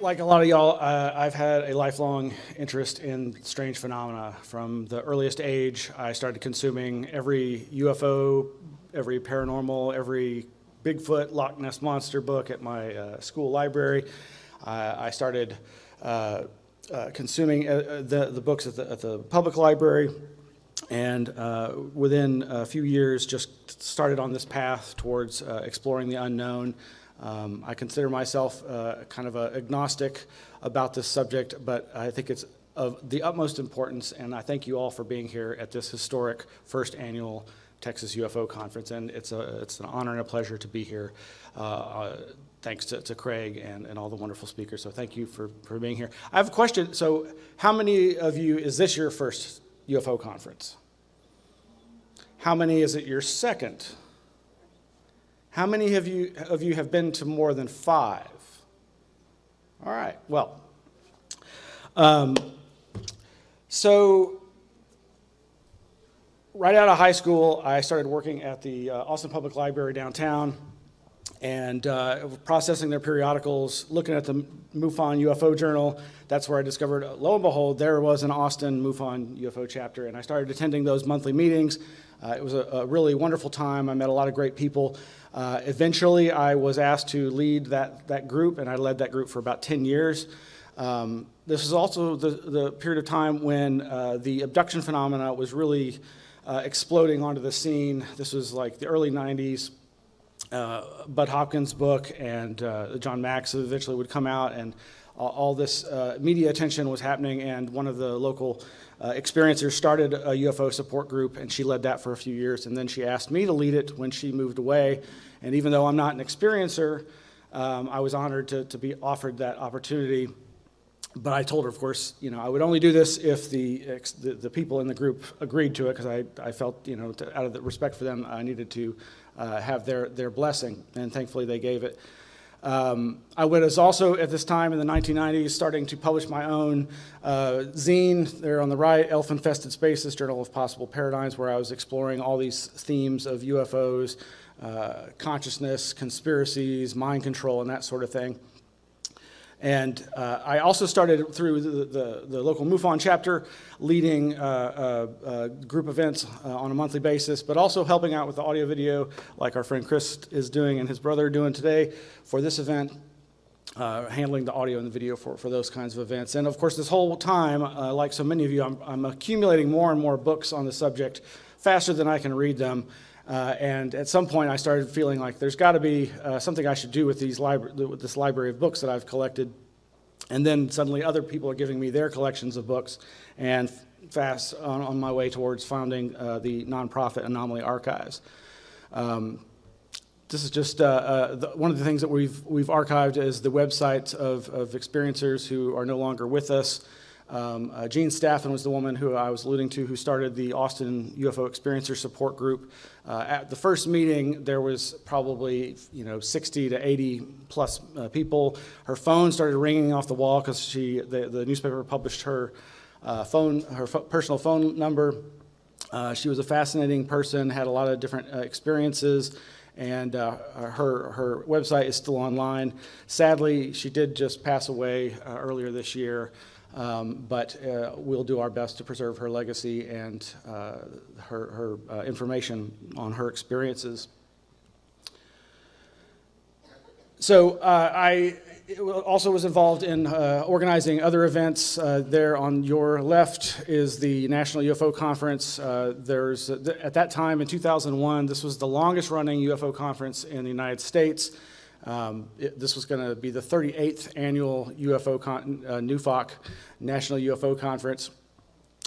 like a lot of y'all, I've had a lifelong interest in strange phenomena. From the earliest age, I started consuming every UFO, every paranormal, every Bigfoot, Loch Ness Monster book at my school library. I started consuming the books at the public library, and within a few years just started on this path towards exploring the unknown. I consider myself kind of an agnostic about this subject, but I think it's of the utmost importance, and I thank you all for being here at this historic first annual Texas UFO Conference, and it's an honor and a pleasure to be here. Thanks to Craig and all the wonderful speakers, so thank you for being here. I have a question. So how many of you, is this your first UFO conference? How many is it your second? How many of you have been to more than 5? All right, well, so right out of high school, I started working at the Austin Public Library downtown, and processing their periodicals, looking at the MUFON UFO Journal. That's where I discovered, lo and behold, there was an Austin MUFON UFO chapter, and I started attending those monthly meetings. It was a really wonderful time. I met a lot of great people. Eventually, I was asked to lead that group, and I led that group for about 10 years. This was also the period of time when the abduction phenomena was really exploding onto the scene. This was like the early 90s. Bud Hopkins' book and John Max eventually would come out, and all this media attention was happening, and one of the local experiencers started a UFO support group, and she led that for a few years, and then she asked me to lead it when she moved away. And even though I'm not an experiencer, I was honored to be offered that opportunity. But I told her, of course, I would only do this if the people in the group agreed to it, because I felt, out of the respect for them, I needed to have their blessing, and thankfully they gave it. I was also, at this time in the 1990s, starting to publish my own zine. There on the right, Elf Infested Spaces, Journal of Possible Paradigms, where I was exploring all these themes of UFOs, consciousness, conspiracies, mind control, and that sort of thing. And I also started through the local MUFON chapter, leading group events on a monthly basis, but also helping out with the audio video, like our friend Chris is doing and his brother are doing today for this event, handling the audio and the video for those kinds of events. And of course, this whole time, like so many of you, I'm accumulating more and more books on the subject faster than I can read them. And at some point, I started feeling like there's got to be something I should do with this library of books that I've collected. And then suddenly other people are giving me their collections of books, and fast on my way towards founding the nonprofit Anomaly Archives. This is just one of the things that we've archived is the websites of experiencers who are no longer with us. Jean Staffen was the woman who I was alluding to, who started the Austin UFO Experiencer Support Group. At the first meeting, there was probably 60 to 80 plus people. Her phone started ringing off the wall because the newspaper published her personal phone number. She was a fascinating person, had a lot of different experiences, and her website is still online. Sadly, she did just pass away earlier this year. But we'll do our best to preserve her legacy and her information on her experiences. So I also was involved in organizing other events. There on your left is the National UFO Conference. At that time in 2001, this was the longest running UFO conference in the United States. This was going to be the 38th annual NUFOC, National UFO Conference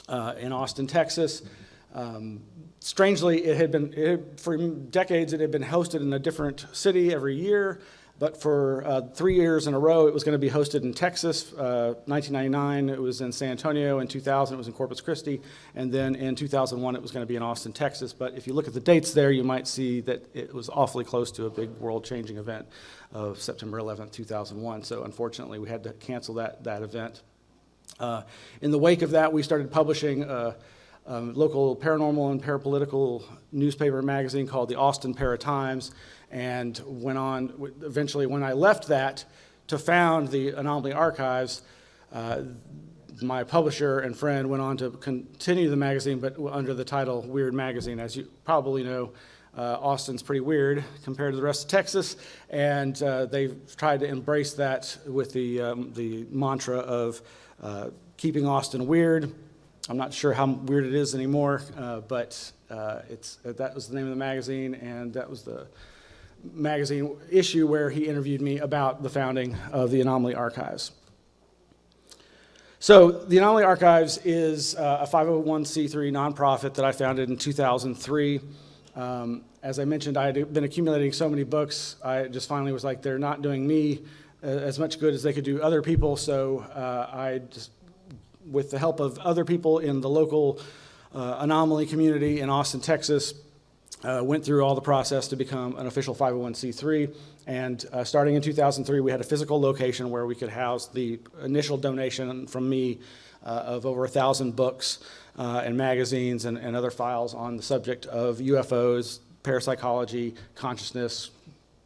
in Austin, Texas. Strangely, for decades, it had been hosted in a different city every year, but for 3 years in a row, it was going to be hosted in Texas. 1999, it was in San Antonio. In 2000, it was in Corpus Christi. And then in 2001, it was going to be in Austin, Texas. But if you look at the dates there, you might see that it was awfully close to a big world-changing event of September 11th, 2001. So unfortunately, we had to cancel that event. In the wake of that, we started publishing a local paranormal and parapolitical newspaper magazine called the Austin Para-Times, and went on, eventually when I left that, to found the Anomaly Archives, my publisher and friend went on to continue the magazine, but under the title Weird Magazine. As you probably know, Austin's pretty weird compared to the rest of Texas, and they've tried to embrace that with the mantra of keeping Austin weird. I'm not sure how weird it is anymore, but that was the name of the magazine, and that was the magazine issue where he interviewed me about the founding of the Anomaly Archives. So the Anomaly Archives is a 501c3 nonprofit that I founded in 2003. As I mentioned, I had been accumulating so many books, I just finally was like, they're not doing me as much good as they could do other people, so I just, with the help of other people in the local Anomaly community in Austin, Texas, went through all the process to become an official 501c3, and starting in 2003, we had a physical location where we could house the initial donation from me of over 1,000 books and magazines and other files on the subject of UFOs, parapsychology, consciousness,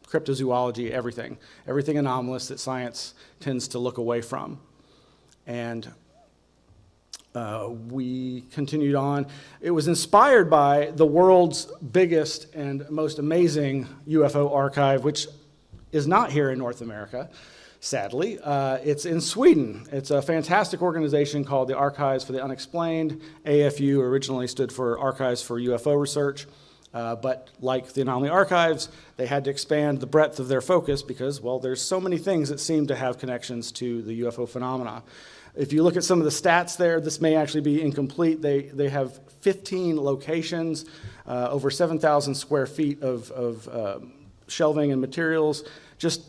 cryptozoology, everything anomalous that science tends to look away from. And we continued on. It was inspired by the world's biggest and most amazing UFO archive, which is not here in North America, sadly. It's in Sweden. It's a fantastic organization called the Archives for the Unexplained. AFU originally stood for Archives for UFO Research, but like the Anomaly Archives, they had to expand the breadth of their focus because, well, there's so many things that seem to have connections to the UFO phenomena. If you look at some of the stats there, this may actually be incomplete. They have 15 locations, over 7,000 square feet of shelving and materials, just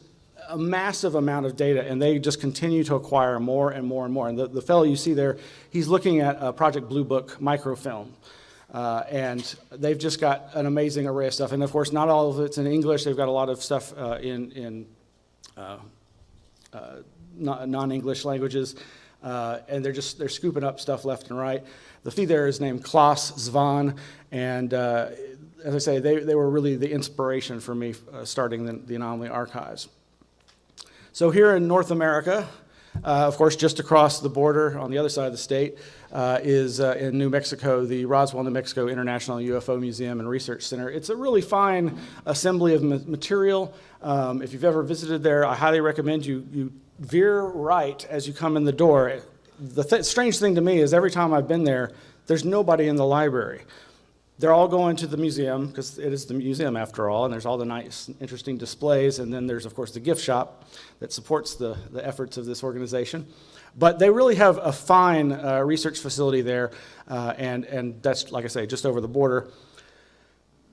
a massive amount of data, and they just continue to acquire more and more and more. And the fellow you see there, he's looking at Project Blue Book microfilm. And they've just got an amazing array of stuff. And of course, not all of it's in English. They've got a lot of stuff in non-English languages. And they're scooping up stuff left and right. The fee there is named Klaus Zvan, and as I say, they were really the inspiration for me starting the Anomaly Archives. So here in North America, of course, just across the border on the other side of the state is in New Mexico, the Roswell, New Mexico International UFO Museum and Research Center. It's a really fine assembly of material. If you've ever visited there, I highly recommend you veer right as you come in the door. The strange thing to me is every time I've been there, there's nobody in the library. They're all going to the museum, because it is the museum after all, and there's all the nice, interesting displays, and then there's, of course, the gift shop that supports the efforts of this organization. But they really have a fine research facility there, and that's, like I say, just over the border.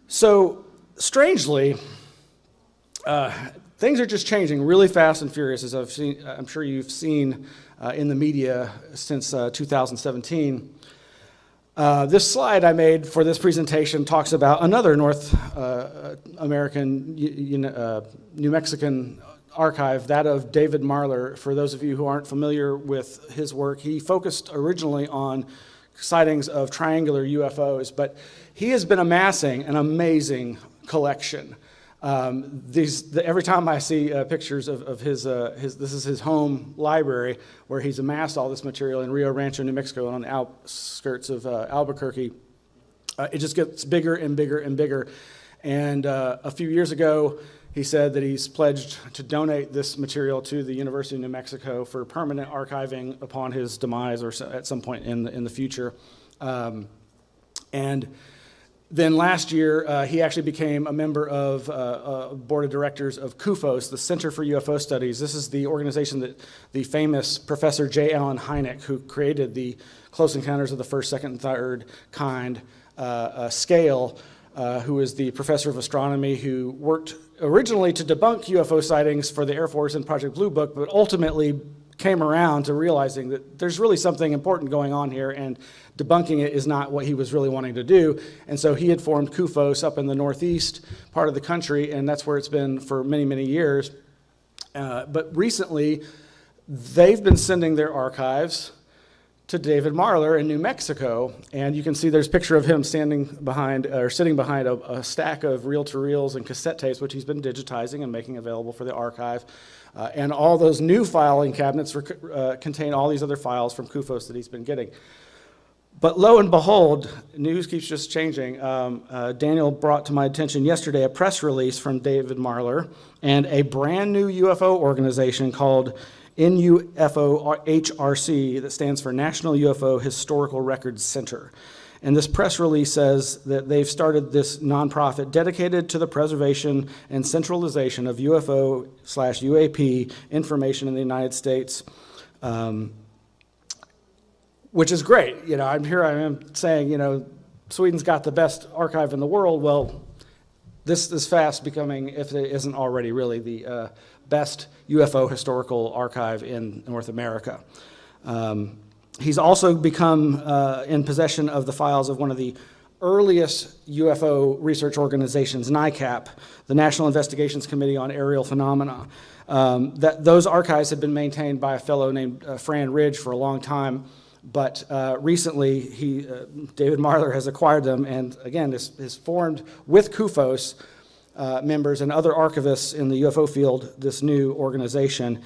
So, strangely, things are just changing really fast and furious, as I'm sure you've seen in the media since 2017. This slide I made for this presentation talks about another North American, New Mexican archive, that of David Marler. For those of you who aren't familiar with his work, he focused originally on sightings of triangular UFOs, but he has been amassing an amazing collection. Every time I see pictures of his, this is his home library where he's amassed all this material in Rio Rancho, New Mexico, on the outskirts of Albuquerque. It just gets bigger and bigger and bigger. And a few years ago, he said that he's pledged to donate this material to the University of New Mexico for permanent archiving upon his demise or at some point in the future. And then last year, he actually became a member of a board of directors of CUFOS, the Center for UFO Studies. This is the organization that the famous Professor J. Allen Hynek, who created the Close Encounters of the First, Second, and Third Kind scale, who is the professor of astronomy who worked originally to debunk UFO sightings for the Air Force in Project Blue Book, but ultimately came around to realizing that there's really something important going on here, and debunking it is not what he was really wanting to do. And so he had formed CUFOS up in the northeast part of the country, and that's where it's been for many, many years. But recently, they've been sending their archives to David Marler in New Mexico, and you can see there's a picture of him sitting behind a stack of reel-to-reels and cassette tapes, which he's been digitizing and making available for the archive. And all those new filing cabinets contain all these other files from CUFOS that he's been getting. But lo and behold, news keeps just changing. Daniel brought to my attention yesterday a press release from David Marler and a brand new UFO organization called NUFO-HRC, that stands for National UFO Historical Records Center. And this press release says that they've started this nonprofit dedicated to the preservation and centralization of UFO/UAP information in the United States, which is great. You know, I am saying, you know, Sweden's got the best archive in the world. Well, this is fast becoming, if it isn't already really, the best UFO historical archive in North America. He's also become in possession of the files of one of the earliest UFO research organizations, NICAP, the National Investigations Committee on Aerial Phenomena. Those archives had been maintained by a fellow named Fran Ridge for a long time, but recently David Marler has acquired them, and again, has formed with CUFOS members and other archivists in the UFO field this new organization,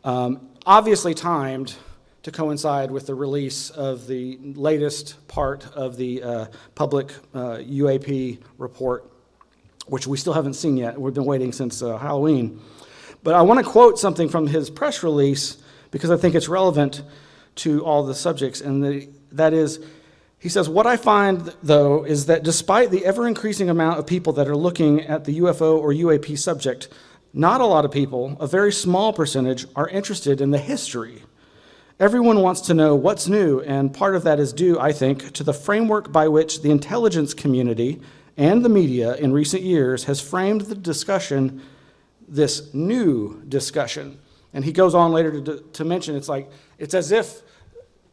obviously timed to coincide with the release of the latest part of the public UAP report, which we still haven't seen yet. We've been waiting since Halloween. But I want to quote something from his press release because I think it's relevant to all the subjects, and that is, he says, "What I find, though, is that despite the ever-increasing amount of people that are looking at the UFO or UAP subject, not a lot of people, a very small percentage, are interested in the history. Everyone wants to know what's new, and part of that is due, I think, to the framework by which the intelligence community and the media in recent years has framed the discussion, this new discussion." And he goes on later to mention, it's as if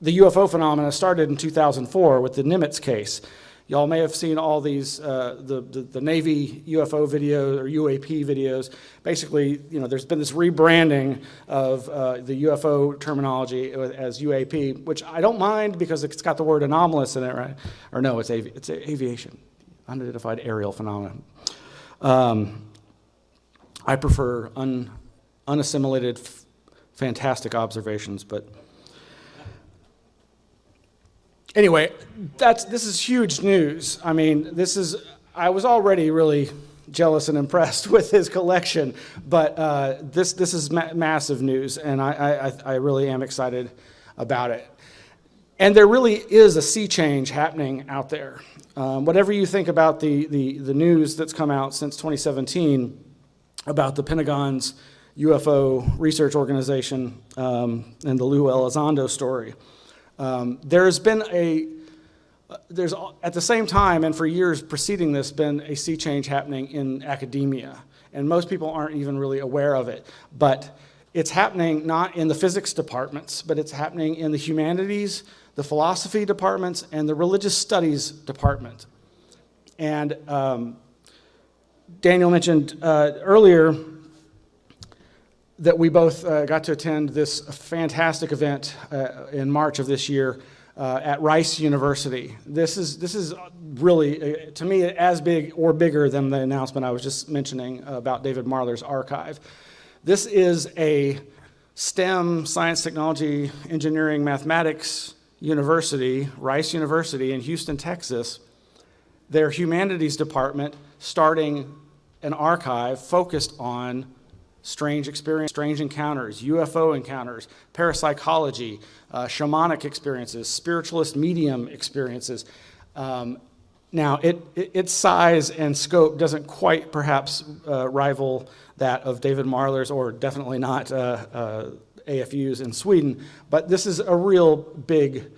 the UFO phenomena started in 2004 with the Nimitz case. Y'all may have seen all these, the Navy UFO videos or UAP videos. Basically, you know, there's been this rebranding of the UFO terminology as UAP, which I don't mind because it's got the word anomalous in it, right? Or no, it's aviation, unidentified aerial phenomena. I prefer unassimilated, fantastic observations, but anyway, this is huge news. I mean, I was already really jealous and impressed with his collection, but this is massive news, and I really am excited about it. And there really is a sea change happening out there. Whatever you think about the news that's come out since 2017 about the Pentagon's UFO research organization and the Lou Elizondo story, there's at the same time and for years preceding this been a sea change happening in academia, and most people aren't even really aware of it, but it's happening not in the physics departments, but it's happening in the humanities, the philosophy departments, and the religious studies department. And Daniel mentioned earlier that we both got to attend this fantastic event in March of this year at Rice University. This is really, to me, as big or bigger than the announcement I was just mentioning about David Marler's archive. This is a STEM, science, technology, engineering, mathematics university, Rice University in Houston, Texas. Their humanities department starting an archive focused on strange experience, strange encounters, UFO encounters, parapsychology, shamanic experiences, spiritualist medium experiences. Now, its size and scope doesn't quite perhaps rival that of David Marler's, or definitely not AFU's in Sweden, but this is a real big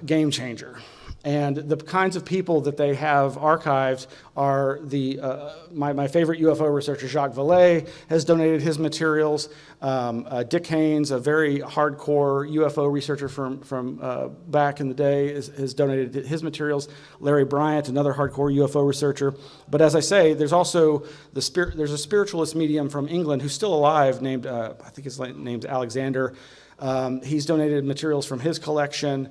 game changer. And the kinds of people that they have archived are my favorite UFO researcher, Jacques Vallée, has donated his materials. Dick Haynes, a very hardcore UFO researcher from back in the day, has donated his materials. Larry Bryant, another hardcore UFO researcher. But as I say, there's also there's a spiritualist medium from England who's still alive named, I think his name's Alexander. He's donated materials from his collection.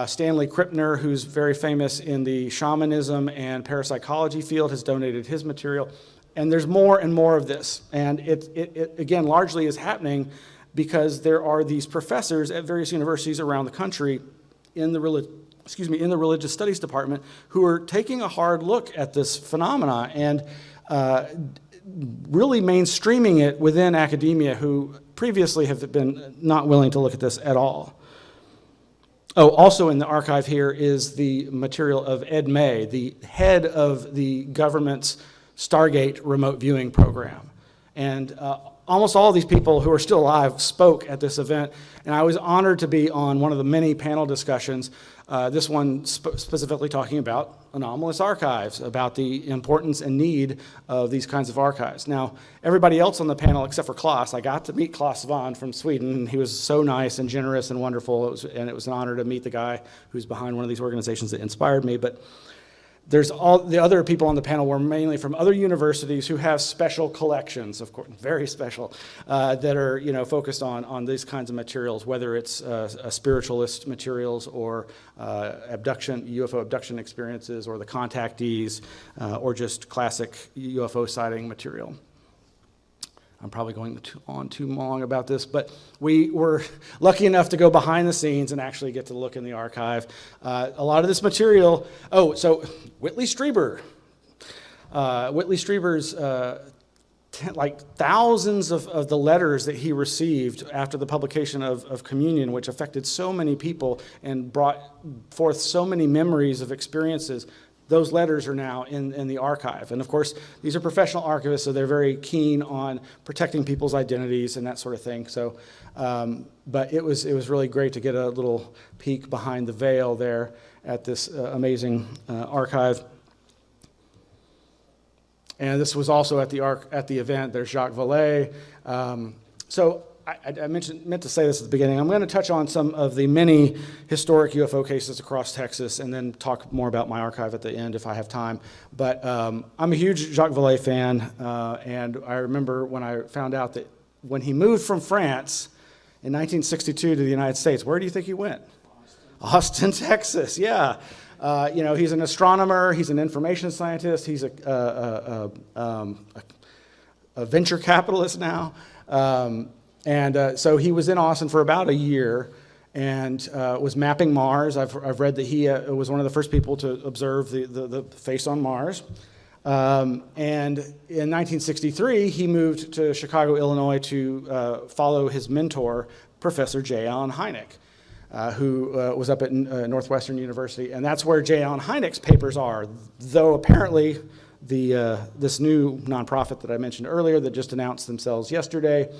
Stanley Krippner, who's very famous in the shamanism and parapsychology field, has donated his material. And there's more and more of this. And it again, largely is happening because there are these professors at various universities around the country in the religious studies department who are taking a hard look at this phenomena and really mainstreaming it within academia, who previously have been not willing to look at this at all. Oh, also in the archive here is the material of Ed May, the head of the government's Stargate remote viewing program. And almost all of these people who are still alive spoke at this event, and I was honored to be on one of the many panel discussions, this one specifically talking about Anomalous Archives, about the importance and need of these kinds of archives. Now, everybody else on the panel, except for Klaas, I got to meet Klaas Svahn from Sweden, and he was so nice and generous and wonderful, and it was an honor to meet the guy who's behind one of these organizations that inspired me. But there's all the other people on the panel were mainly from other universities who have special collections, of course, very special, that are focused on these kinds of materials, whether it's spiritualist materials or UFO abduction experiences, or the contactees, or just classic UFO sighting material. I'm probably going on too long about this, but we were lucky enough to go behind the scenes and actually get to look in the archive. A lot of this material, so Whitley Strieber. Whitley Strieber's like thousands of the letters that he received after the publication of Communion, which affected so many people and brought forth so many memories of experiences. Those letters are now in the archive. And of course, these are professional archivists, so they're very keen on protecting people's identities and that sort of thing. So, but it was really great to get a little peek behind the veil there at this amazing archive. And this was also at the event. There's Jacques Vallée. So I meant to say this at the beginning. I'm going to touch on some of the many historic UFO cases across Texas and then talk more about my archive at the end if I have time. But I'm a huge Jacques Vallée fan, and I remember when I found out that when he moved from France in 1962 to the United States, where do you think he went? Austin, Texas, yeah. He's an astronomer, he's an information scientist, he's a venture capitalist now. So he was in Austin for about a year and was mapping Mars. I've read that he was one of the first people to observe the face on Mars. And in 1963, he moved to Chicago, Illinois to follow his mentor, Professor J. Allen Hynek, who was up at Northwestern University. And that's where J. Allen Hynek's papers are, though apparently this new nonprofit that I mentioned earlier that just announced themselves yesterday,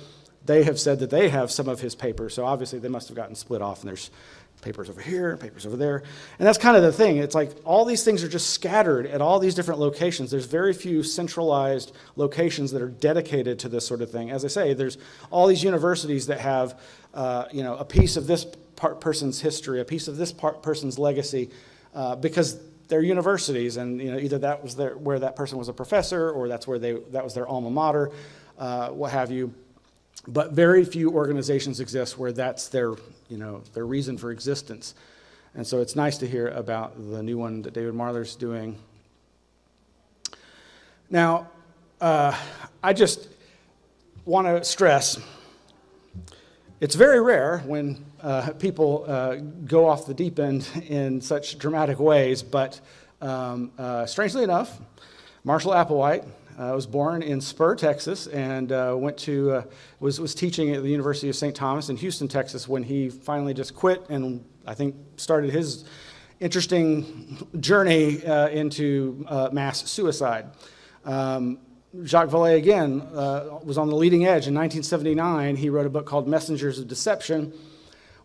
they have said that they have some of his papers, so obviously they must have gotten split off, and there's papers over here, papers over there. And that's kind of the thing. It's like all these things are just scattered at all these different locations. There's very few centralized locations that are dedicated to this sort of thing. As I say, there's all these universities that have a piece of this person's history, a piece of this person's legacy, because they're universities, and either that was where that person was a professor, or that was their alma mater, what have you. But very few organizations exist where that's their reason for existence. And so it's nice to hear about the new one that David Marler's doing. Now, I just want to stress, it's very rare when people go off the deep end in such dramatic ways, but strangely enough, Marshall Applewhite was born in Spur, Texas, and was teaching at the University of St. Thomas in Houston, Texas, when he finally just quit and I think started his interesting journey into mass suicide. Jacques Vallée, again, was on the leading edge. In 1979, he wrote a book called Messengers of Deception,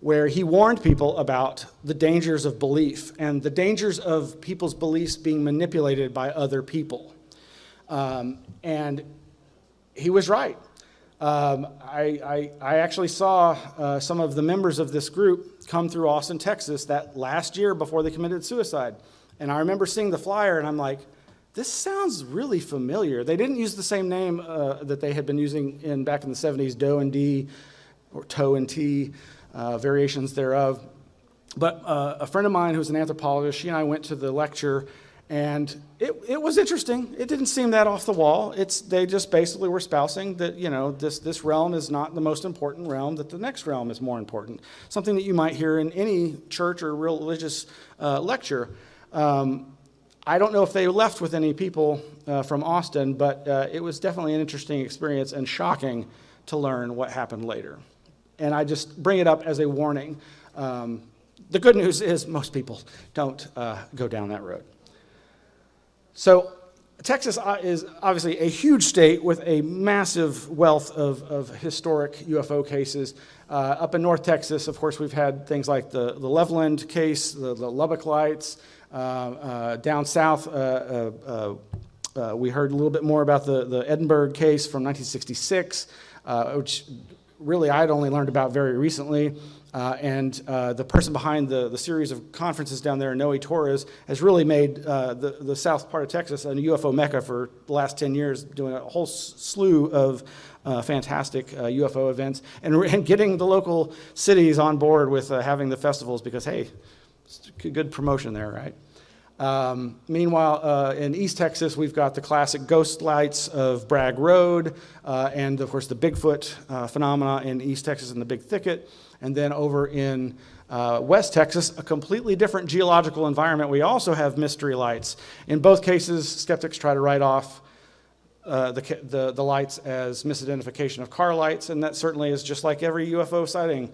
where he warned people about the dangers of belief and the dangers of people's beliefs being manipulated by other people. And he was right. I actually saw some of the members of this group come through Austin, Texas that last year before they committed suicide. And I remember seeing the flyer and I'm like, this sounds really familiar. They didn't use the same name that they had been using back in the 70s, Doe and D, or Toe and T. variations thereof. But a friend of mine who's an anthropologist, she and I went to the lecture, and it was interesting. It didn't seem that off the wall. They just basically were espousing that, this realm is not the most important realm, that the next realm is more important. Something that you might hear in any church or religious lecture. I don't know if they left with any people from Austin, but it was definitely an interesting experience and shocking to learn what happened later. And I just bring it up as a warning. The good news is most people don't go down that road. So Texas is obviously a huge state with a massive wealth of historic UFO cases. Up in North Texas, of course, we've had things like the Loveland case, the Lubbock Lights. Down south, we heard a little bit more about the Edinburgh case from 1966, which really I'd only learned about very recently. And the person behind the series of conferences down there, Noe Torres, has really made the south part of Texas a UFO mecca for the last 10 years, doing a whole slew of fantastic UFO events and getting the local cities on board with having the festivals because, hey, it's good promotion there, right? Meanwhile, in East Texas, we've got the classic ghost lights of Bragg Road, and of course the Bigfoot phenomena in East Texas in the Big Thicket. And then over in West Texas, a completely different geological environment, we also have mystery lights. In both cases, skeptics try to write off the lights as misidentification of car lights, and that certainly is just like every UFO sighting,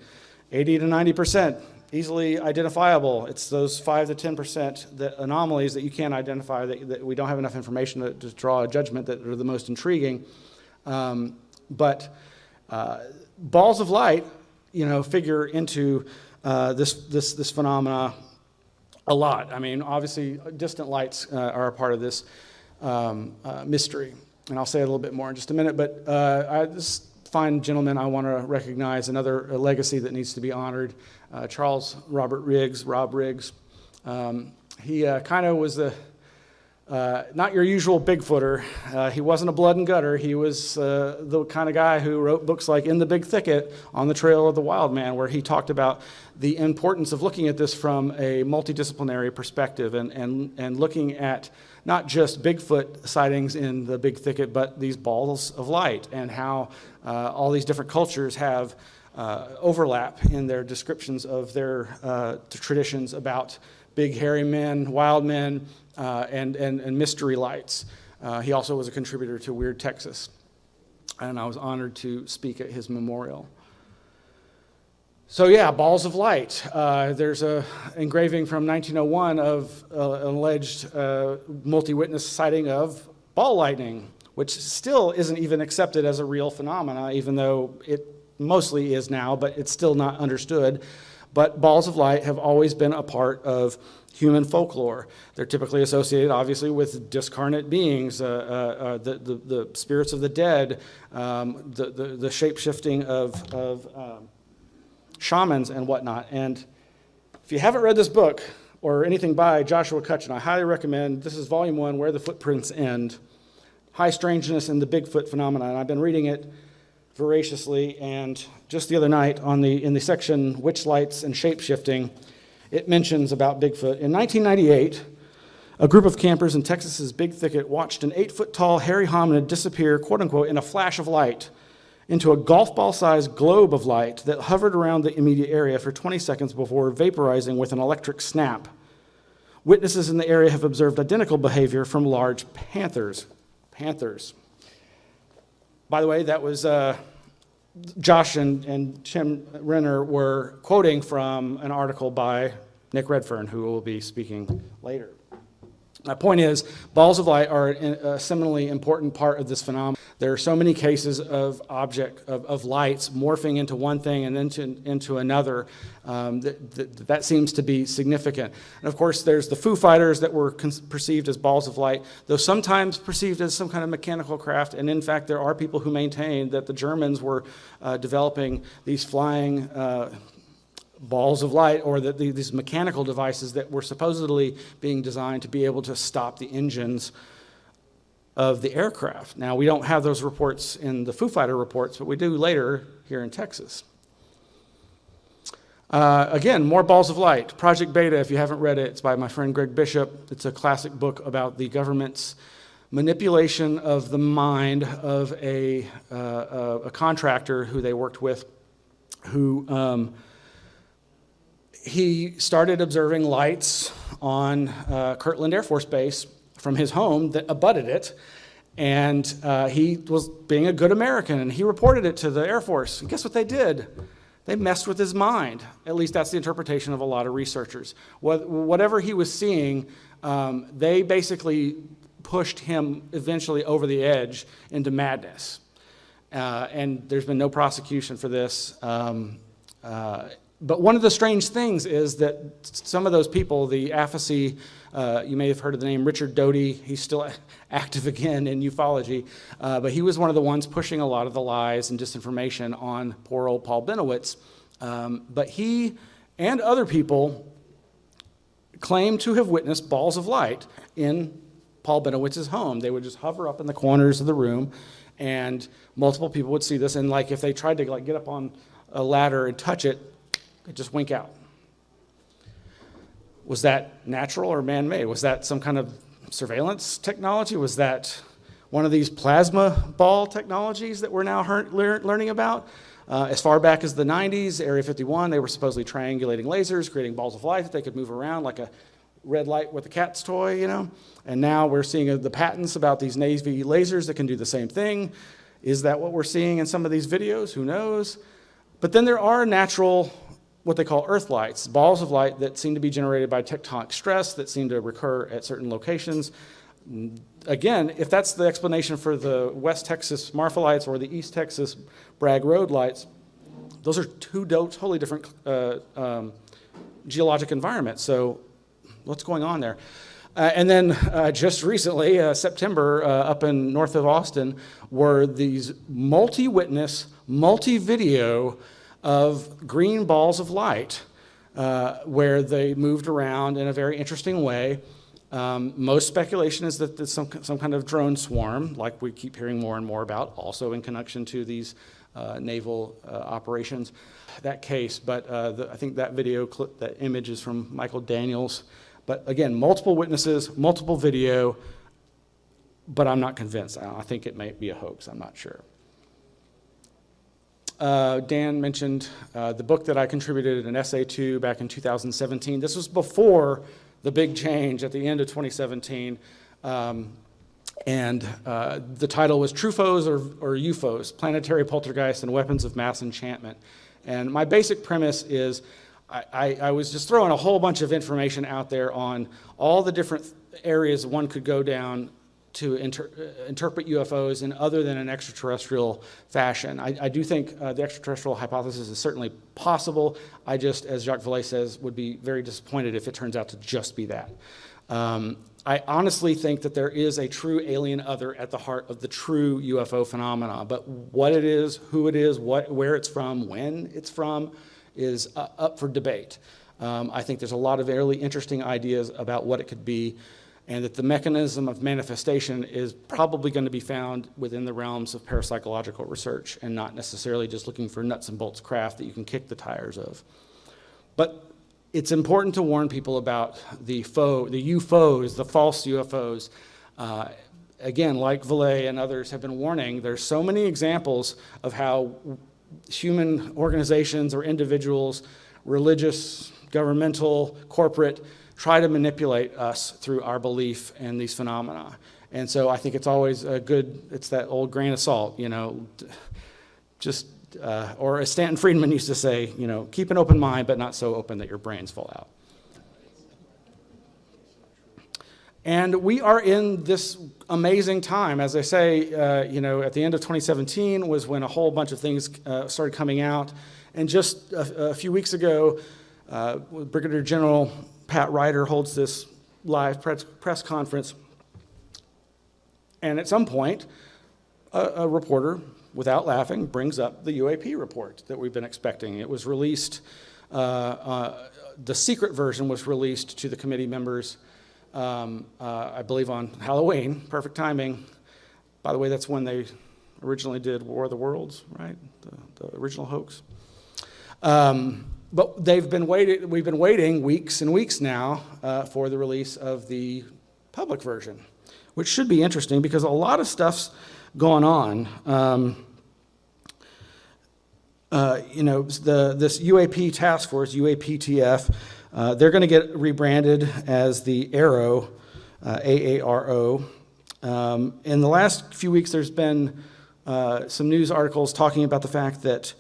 80 to 90%. Easily identifiable. It's those 5 to 10% anomalies that you can't identify, that we don't have enough information to draw a judgment that are the most intriguing. But balls of light, figure into this phenomena a lot. I mean, obviously, distant lights are a part of this mystery, and I'll say a little bit more in just a minute. But this fine gentleman I want to recognize, another legacy that needs to be honored. Charles Robert Riggs, Rob Riggs. He kind of was not your usual Bigfooter. He wasn't a blood and gutter. He was the kind of guy who wrote books like In the Big Thicket, On the Trail of the Wild Man, where he talked about the importance of looking at this from a multidisciplinary perspective and looking at not just Bigfoot sightings in the Big Thicket, but these balls of light and how all these different cultures have overlap in their descriptions of their traditions about big hairy men, wild men, and mystery lights. He also was a contributor to Weird Texas, and I was honored to speak at his memorial. So yeah, balls of light. There's an engraving from 1901 of an alleged multi-witness sighting of ball lightning, which still isn't even accepted as a real phenomena, even though it mostly is now, but it's still not understood. But balls of light have always been a part of human folklore. They're typically associated, obviously, with discarnate beings, the spirits of the dead, the shape-shifting of shamans and whatnot. And if you haven't read this book or anything by Joshua Cutchin, I highly recommend. This is Volume 1, Where the Footprints End, High Strangeness and the Bigfoot Phenomena. And I've been reading it voraciously, and just the other night in the section Witch Lights and Shape-Shifting, it mentions about Bigfoot. In 1998, a group of campers in Texas's Big Thicket watched an 8-foot-tall hairy hominid disappear, quote-unquote, in a flash of light into a golf ball-sized globe of light that hovered around the immediate area for 20 seconds before vaporizing with an electric snap. Witnesses in the area have observed identical behavior from large panthers. By the way, that was Josh and Tim Renner were quoting from an article by Nick Redfern, who will be speaking later. My point is, balls of light are a seminally important part of this phenomenon. There are so many cases of of lights morphing into one thing and then into another. That seems to be significant. And of course, there's the Foo Fighters that were perceived as balls of light, though sometimes perceived as some kind of mechanical craft. And in fact, there are people who maintain that the Germans were developing these flying balls of light, or that these mechanical devices that were supposedly being designed to be able to stop the engines of the aircraft. Now, we don't have those reports in the Foo Fighter reports, but we do later here in Texas. Again, more balls of light. Project Beta, if you haven't read it, it's by my friend Greg Bishop. It's a classic book about the government's manipulation of the mind of a contractor who they worked with, who he started observing lights on Kirtland Air Force Base from his home that abutted it, and he was being a good American, and he reported it to the Air Force. And guess what they did? They messed with his mind. At least that's the interpretation of a lot of researchers. Whatever he was seeing, they basically pushed him eventually over the edge into madness. And there's been no prosecution for this. But one of the strange things is that some of those people, the AFASI, you may have heard of the name Richard Doty, he's still active again in ufology, but he was one of the ones pushing a lot of the lies and disinformation on poor old Paul Benowitz. But he and other people claim to have witnessed balls of light in Paul Benowitz's home. They would just hover up in the corners of the room, and multiple people would see this, and like if they tried to like get up on a ladder and touch it, it'd just wink out. Was that natural or man-made? Was that some kind of surveillance technology? Was that one of these plasma ball technologies that we're now learning about? As far back as the 90s, Area 51, they were supposedly triangulating lasers, creating balls of light that they could move around like a red light with a cat's toy, you know? And now we're seeing the patents about these Navy lasers that can do the same thing. Is that what we're seeing in some of these videos? Who knows? But then there are natural, what they call earth lights, balls of light that seem to be generated by tectonic stress that seem to recur at certain locations. Again, if that's the explanation for the West Texas Marfa lights or the East Texas Bragg Road lights, those are two totally different geologic environments. So what's going on there? And then just recently, September, up in north of Austin, were these multi-witness, multi-video of green balls of light where they moved around in a very interesting way. Most speculation is that there's some kind of drone swarm, like we keep hearing more and more about, also in connection to these naval operations. That case, but I think that video clip, that image is from Michael Daniels. But again, multiple witnesses, multiple video, but I'm not convinced. I think it might be a hoax, I'm not sure. Dan mentioned the book that I contributed an essay to back in 2017. This was before the big change at the end of 2017. And the title was TruFOs or UFOs, Planetary Poltergeists and Weapons of Mass Enchantment. And my basic premise is I was just throwing a whole bunch of information out there on all the different areas one could go down to interpret UFOs in other than an extraterrestrial fashion. I do think the extraterrestrial hypothesis is certainly possible. I just, as Jacques Vallée says, would be very disappointed if it turns out to just be that. I honestly think that there is a true alien other at the heart of the true UFO phenomena, but what it is, who it is, where it's from, when it's from, is up for debate. I think there's a lot of really interesting ideas about what it could be, and that the mechanism of manifestation is probably going to be found within the realms of parapsychological research and not necessarily just looking for nuts and bolts craft that you can kick the tires of. But it's important to warn people about the UFOs, the false UFOs. Again, like Vallée and others have been warning, there's so many examples of how human organizations or individuals, religious, governmental, corporate, try to manipulate us through our belief in these phenomena. And so I think it's always a good, it's that old grain of salt, you know, just, or as Stanton Friedman used to say, you know, keep an open mind, but not so open that your brains fall out. And we are in this amazing time. As I say, you know, at the end of 2017 was when a whole bunch of things started coming out. And just a few weeks ago, Brigadier General Pat Ryder holds this live press conference. And at some point, a reporter, without laughing, brings up the UAP report that we've been expecting. It was released, the secret version was released to the committee members, I believe on Halloween, perfect timing. By the way, that's when they originally did War of the Worlds, right? The original hoax. But we've been waiting weeks and weeks now for the release of the public version, which should be interesting because a lot of stuff's going on. This UAP task force, UAPTF, they're going to get rebranded as the AARO, AARO. In the last few weeks, there's been some news articles talking about the fact that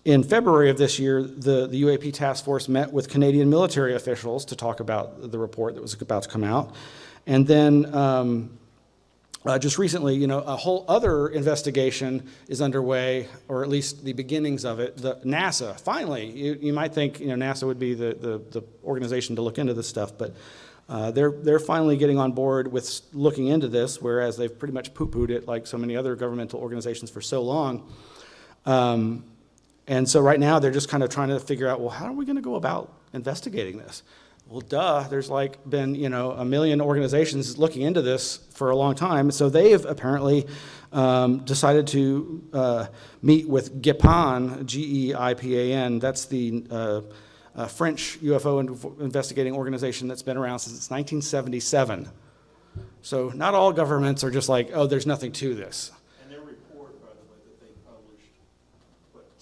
in February of this year, the UAP task force met with Canadian military officials to talk about the report that was about to come out. And then just recently, a whole other investigation is underway, or at least the beginnings of it. The NASA, finally, you might think NASA would be the organization to look into this stuff, but they're finally getting on board with looking into this, whereas they've pretty much poo-pooed it like so many other governmental organizations for so long. And so right now they're just kind of trying to figure out, well, how are we going to go about investigating this? Well, duh, there's been, a million organizations looking into this for a long time. So they've apparently decided to meet with GEIPAN, G-E-I-P-A-N. That's the French UFO investigating organization that's been around since 1977. So not all governments are just like, oh, there's nothing to this. And their report, by the way, that they published,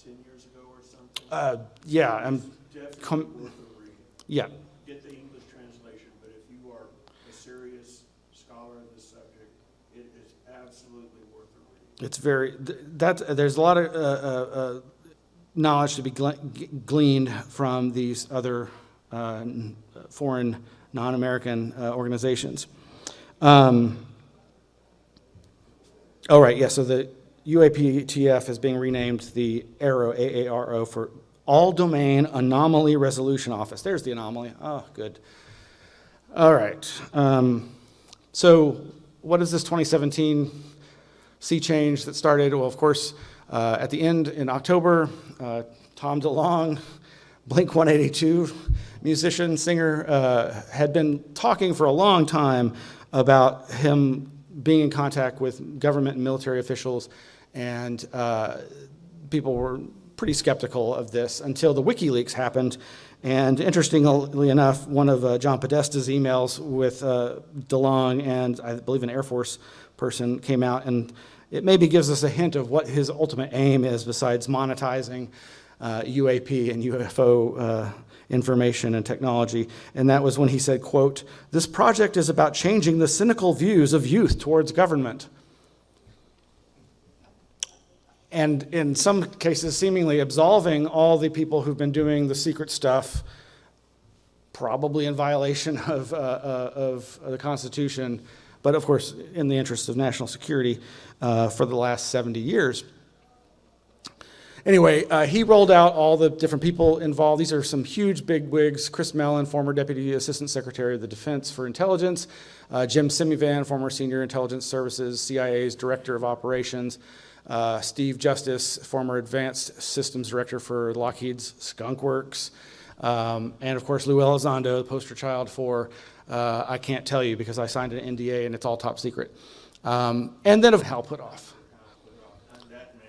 10 years ago or something? Yeah. Definitely worth a read. Yeah. Get the English translation, but if you are a serious scholar of this subject, it is absolutely worth a read. It's there's a lot of knowledge to be gleaned from these other foreign, non-American organizations. All right, yeah, so the UAPTF is being renamed the AARO, A-A-R-O, for All Domain Anomaly Resolution Office. There's the anomaly. Oh, good. All right. So what is this 2017 sea change that started? Well, of course, at the end in October, Tom DeLonge, Blink-182 musician, singer, had been talking for a long time about him being in contact with government and military officials, and people were pretty skeptical of this until the WikiLeaks happened. And interestingly enough, one of John Podesta's emails with DeLonge and I believe an Air Force person came out, and it maybe gives us a hint of what his ultimate aim is besides monetizing UAP and UFO information and technology. And that was when he said, quote, "This project is about changing the cynical views of youth towards government." And in some cases, seemingly absolving all the people who've been doing the secret stuff, probably in violation of the Constitution, but of course, in the interest of national security for the last 70 years. Anyway, he rolled out all the different people involved. These are some huge bigwigs: Chris Mellon, former Deputy Assistant Secretary of the Defense for Intelligence; Jim Semivan, former Senior Intelligence Services, CIA's Director of Operations; Steve Justice, former Advanced Systems Director for Lockheed's Skunk Works; and of course Lou Elizondo, the poster child for I can't tell you because I signed an NDA and it's all top secret. And then of Hal Puthoff. That man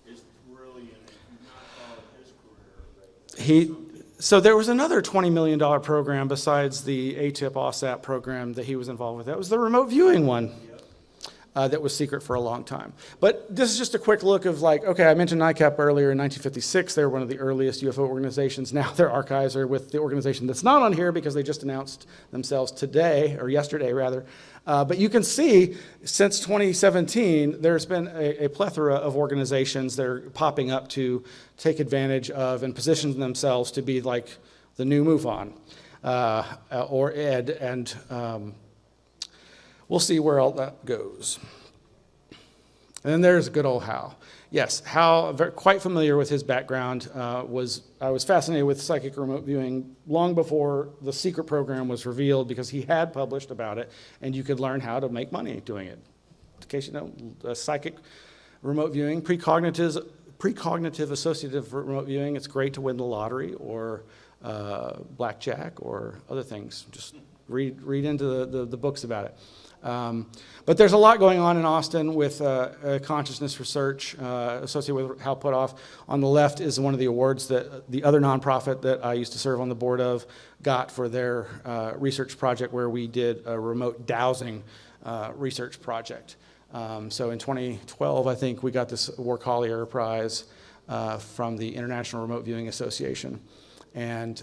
is brilliant. If you've not followed his career, So there was another $20 million program besides the ATIP OSAP program that he was involved with. That was the remote viewing one. That was secret for a long time. But this is just a quick look of okay, I mentioned NICAP earlier in 1956. They were one of the earliest UFO organizations. Now their archives are with the organization that's not on here because they just announced themselves today, or yesterday rather. But you can see since 2017, there's been a plethora of organizations that are popping up to take advantage of and position themselves to be like the new MUFON or ED, and we'll see where all that goes. And then there's good old Hal. Yes, Hal, quite familiar with his background. I was fascinated with psychic remote viewing long before the secret program was revealed because he had published about it, and you could learn how to make money doing it. In case you know, psychic remote viewing, precognitive associative remote viewing, it's great to win the lottery or blackjack or other things. Just read into the books about it. But there's a lot going on in Austin with consciousness research associated with Hal Puthoff. On the left is one of the awards that the other nonprofit that I used to serve on the board of got for their research project where we did a remote dowsing research project. So in 2012, I think we got this War Collier Prize from the International Remote Viewing Association. And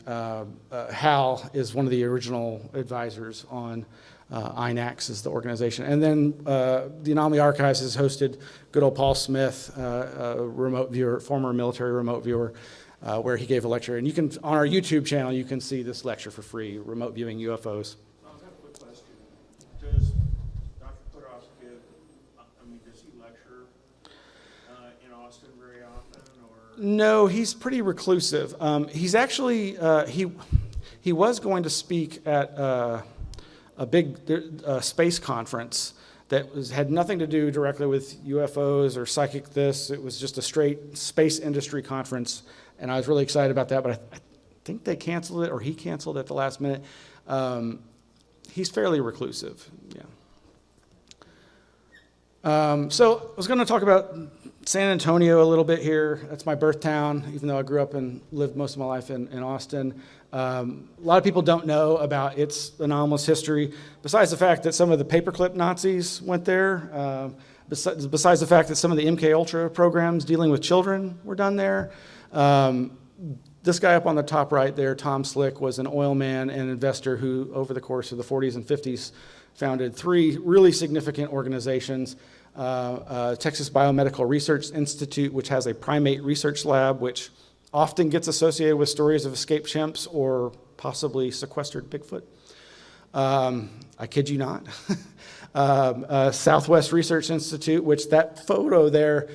Hal is one of the original advisors on INAX is the organization. And then the Anomaly Archives has hosted good old Paul Smith, a remote viewer, former military remote viewer, where he gave a lecture. And you can, on our YouTube channel, you can see this lecture for free, Remote Viewing UFOs. I have a quick question. Does Dr. Puthoff give, does he lecture in Austin very often, or? No, he's pretty reclusive. He's actually, he was going to speak at a big space conference that had nothing to do directly with UFOs or psychic this. It was just a straight space industry conference, and I was really excited about that, but I think they canceled it, or he canceled at the last minute. He's fairly reclusive, yeah. So I was going to talk about San Antonio a little bit here. That's my birth town, even though I grew up and lived most of my life in Austin. A lot of people don't know about its anomalous history, besides the fact that some of the paperclip Nazis went there, besides the fact that some of the MK Ultra programs dealing with children were done there. This guy up on the top right there, Tom Slick, was an oil man and investor who, over the course of the 40s and 50s, founded 3 really significant organizations. Texas Biomedical Research Institute, which has a primate research lab, which often gets associated with stories of escaped chimps or possibly sequestered Bigfoot. I kid you not. Southwest Research Institute, which that photo there,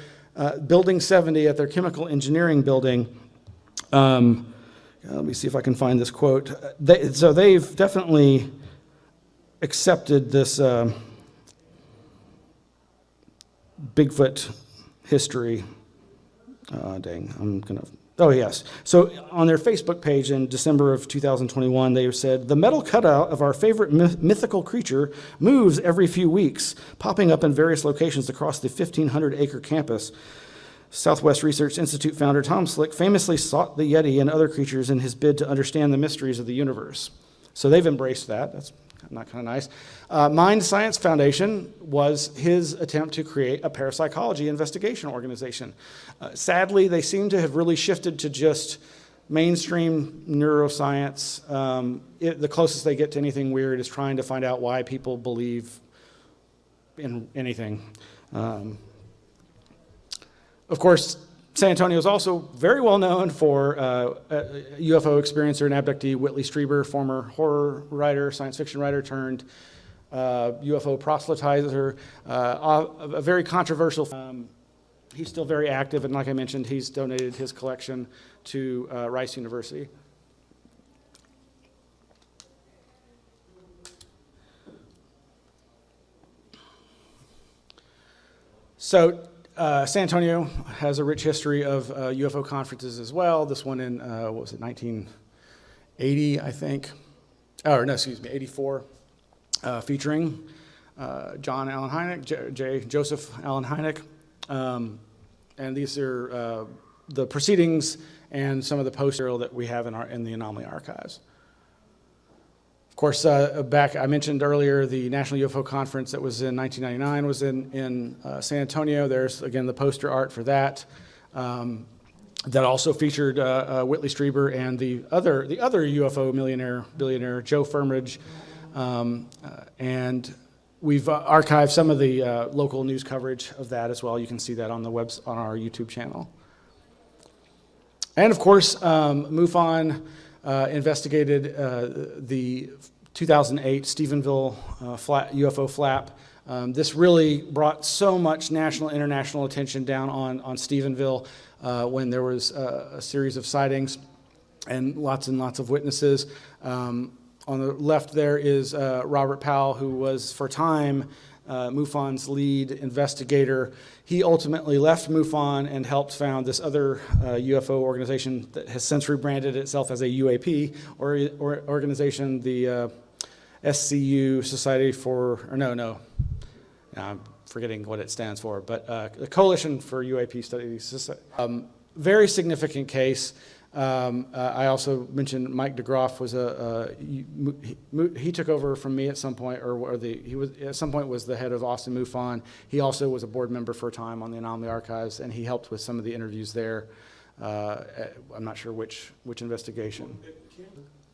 Building 70 at their chemical engineering building. Let me see if I can find this quote. So they've definitely accepted this Bigfoot history. Dang, I'm gonna. Oh, yes. So on their Facebook page in December of 2021, they said, "The metal cutout of our favorite mythical creature moves every few weeks, popping up in various locations across the 1,500-acre campus." Southwest Research Institute founder Tom Slick famously sought the Yeti and other creatures in his bid to understand the mysteries of the universe. So they've embraced that. That's not kind of nice. Mind Science Foundation was his attempt to create a parapsychology investigation organization. Sadly, they seem to have really shifted to just mainstream neuroscience. The closest they get to anything weird is trying to find out why people believe in anything. Of course, San Antonio is also very well known for UFO experiencer and abductee Whitley Strieber, former horror writer, science fiction writer turned UFO proselytizer, a very controversial. He's still very active, and like I mentioned, he's donated his collection to Rice University. So San Antonio has a rich history of UFO conferences as well. This one in, what was it, 1980, I think. Oh, no, excuse me, 84, featuring John Allen Hynek, Joseph Allen Hynek. And these are the proceedings and some of the post-material that we have in the Anomaly Archives. Of course, back, I mentioned earlier, the National UFO Conference that was in 1999 was in San Antonio. There's, again, the poster art for that. That also featured Whitley Strieber and the other UFO billionaire, Joe Firmage. And we've archived some of the local news coverage of that as well. You can see that on on our YouTube channel. And of course, MUFON investigated the 2008 Stephenville UFO flap. This really brought so much national, international attention down on Stephenville when there was a series of sightings and lots of witnesses. On the left there is Robert Powell, who was for a time MUFON's lead investigator. He ultimately left MUFON and helped found this other UFO organization that has since rebranded itself as a UAP organization, the SCU, Society for, or no, I'm forgetting what it stands for, but the Coalition for UAP Studies. Very significant case. I also mentioned Mike DeGroff was he took over from me at some point, he was at some point was the head of Austin MUFON. He also was a board member for a time on the Anomaly Archives, and he helped with some of the interviews there. I'm not sure which investigation.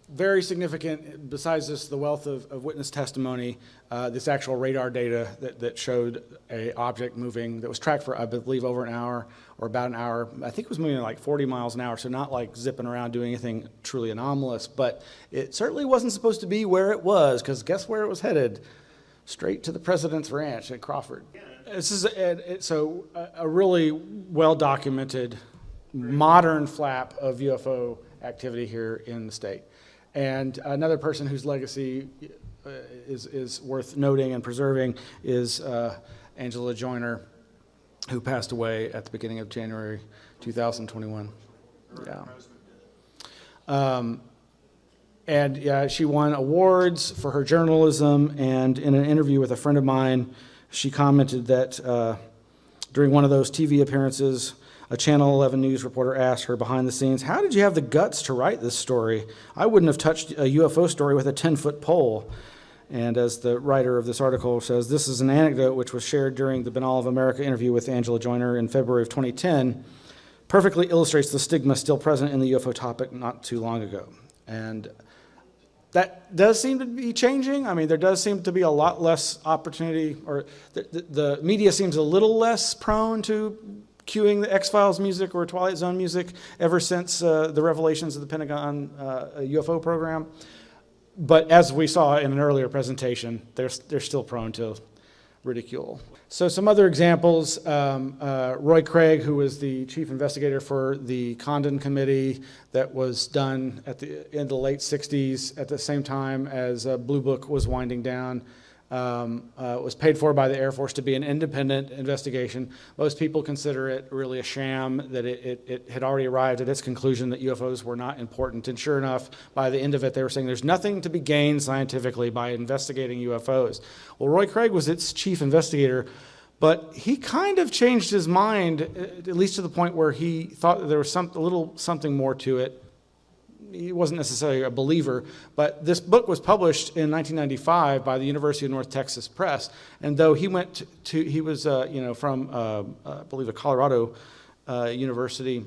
Very significant, besides this, the wealth of witness testimony, this actual radar data that showed a object moving that was tracked for, I believe, over an hour or about an hour. I think it was moving at like 40 miles an hour, so not like zipping around doing anything truly anomalous, but it certainly wasn't supposed to be where it was, because guess where it was headed? Straight to the president's ranch at Crawford. This is a really well-documented modern flap of UFO activity here in the state. And another person whose legacy is worth noting and preserving is Angela Joyner, who passed away at the beginning of January 2021. Yeah. She won awards for her journalism, and in an interview with a friend of mine, she commented that during one of those TV appearances, a Channel 11 News reporter asked her behind the scenes, "How did you have the guts to write this story? I wouldn't have touched a UFO story with a 10-foot pole." And as the writer of this article says, this is an anecdote which was shared during the Biennale of America interview with Angela Joyner in February of 2010, perfectly illustrates the stigma still present in the UFO topic not too long ago. And that does seem to be changing. I mean, there does seem to be a lot less opportunity, or the media seems a little less prone to cueing the X-Files music or Twilight Zone music ever since the revelations of the Pentagon UFO program. But as we saw in an earlier presentation, they're still prone to ridicule. So some other examples, Roy Craig, who was the chief investigator for the Condon Committee that was done in the late 60s at the same time as Blue Book was winding down, was paid for by the Air Force to be an independent investigation. Most people consider it really a sham, that it had already arrived at its conclusion that UFOs were not important. And sure enough, by the end of it, they were saying there's nothing to be gained scientifically by investigating UFOs. Well, Roy Craig was its chief investigator, but he kind of changed his mind, at least to the point where he thought that there was something more to it. He wasn't necessarily a believer, but this book was published in 1995 by the University of North Texas Press. And though he was from, I believe, a Colorado university,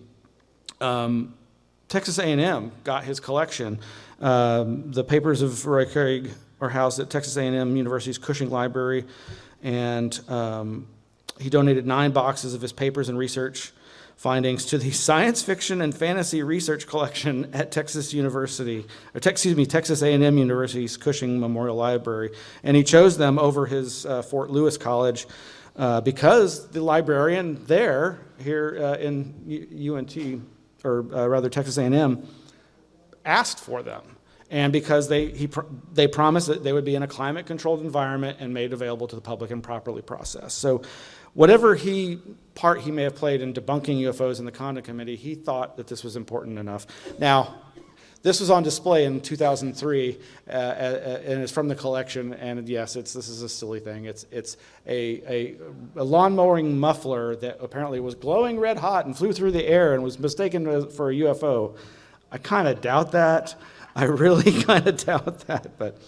Texas A&M got his collection. The papers of Roy Craig are housed at Texas A&M University's Cushing Library, and he donated 9 boxes of his papers and research findings to the Science Fiction and Fantasy Research Collection at Texas A&M University's Cushing Memorial Library. And he chose them over his Fort Lewis College because the librarian here in UNT, or rather Texas A&M, asked for them. And because they promised that they would be in a climate-controlled environment and made available to the public and properly processed. So whatever part he may have played in debunking UFOs in the Condon Committee, he thought that this was important enough. Now, this was on display in 2003, and it's from the collection, and yes, this is a silly thing. It's a lawn mowing muffler that apparently was glowing red hot and flew through the air and was mistaken for a UFO. I kind of doubt that. I really kind of doubt that, but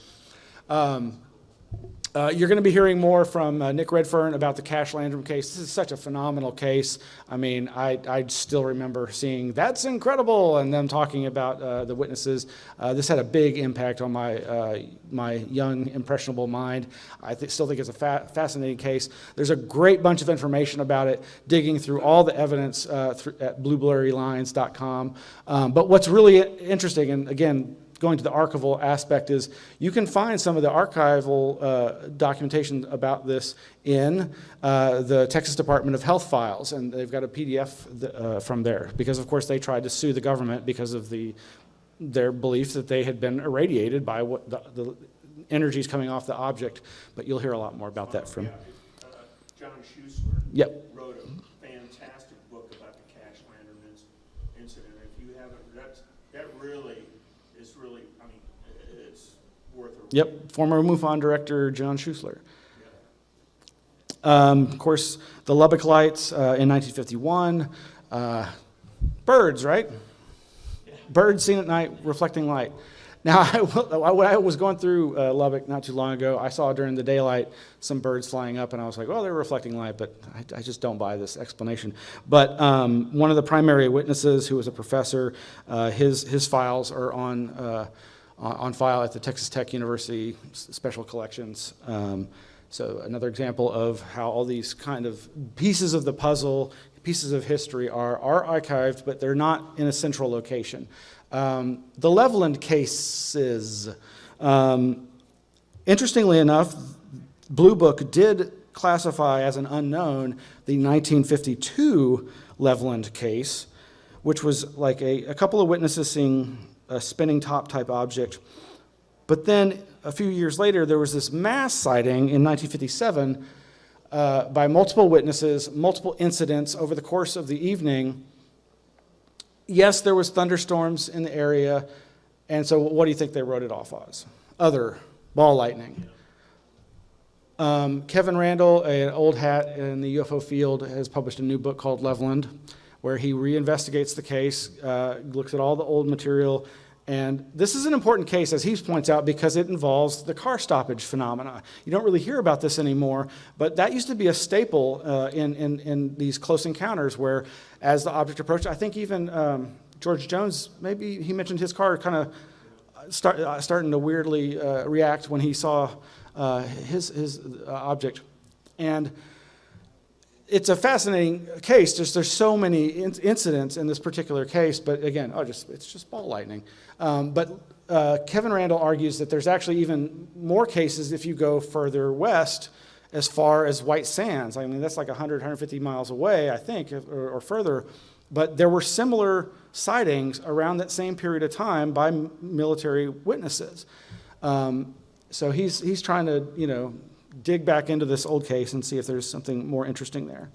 you're going to be hearing more from Nick Redfern about the Cash Landrum case. This is such a phenomenal case. I mean, I still remember seeing "That's incredible" and them talking about the witnesses. This had a big impact on my young, impressionable mind. I still think it's a fascinating case. There's a great bunch of information about it, digging through all the evidence at blueblurrylines.com. But what's really interesting, and again, going to the archival aspect, is you can find some of the archival documentation about this in the Texas Department of Health files, and they've got a PDF from there, because of course they tried to sue the government because of their belief that they had been irradiated by what the energies coming off the object. But you'll hear a lot more about that from John Schuessler. Yep. Wrote a fantastic book about the Cash Landrum incident. If you haven't, that really is really, I mean, it's worth of. Yep, former MUFON director John Schuessler. Of course, the Lubbock Lights in 1951. Birds, right? Yeah. Birds seen at night, reflecting light. Now, when I was going through Lubbock not too long ago, I saw during the daylight some birds flying up, and I was like, well, they're reflecting light, but I just don't buy this explanation. But one of the primary witnesses, who was a professor, his files are on file at the Texas Tech University Special Collections. So another example of how all these kind of pieces of the puzzle, pieces of history are archived, but they're not in a central location. The Leveland cases, interestingly enough, Blue Book did classify as an unknown the 1952 Leveland case, which was like a couple of witnesses seeing a spinning top type object. But then a few years later, there was this mass sighting in 1957 by multiple witnesses, multiple incidents over the course of the evening. Yes, there was thunderstorms in the area, and so what do you think they wrote it off as? Other ball lightning. Kevin Randall, an old hat in the UFO field, has published a new book called Leveland, where he reinvestigates the case, looks at all the old material. And this is an important case, as he points out, because it involves the car stoppage phenomena. You don't really hear about this anymore, but that used to be a staple in these close encounters where, as the object approached, I think even George Jones, maybe he mentioned his car kind of starting to weirdly react when he saw his object. And it's a fascinating case. There's so many incidents in this particular case, but again, it's just ball lightning. But Kevin Randall argues that there's actually even more cases if you go further west, as far as White Sands. I mean, that's like 100, 150 miles away, I think, or further. But there were similar sightings around that same period of time by military witnesses. So he's trying to, dig back into this old case and see if there's something more interesting there.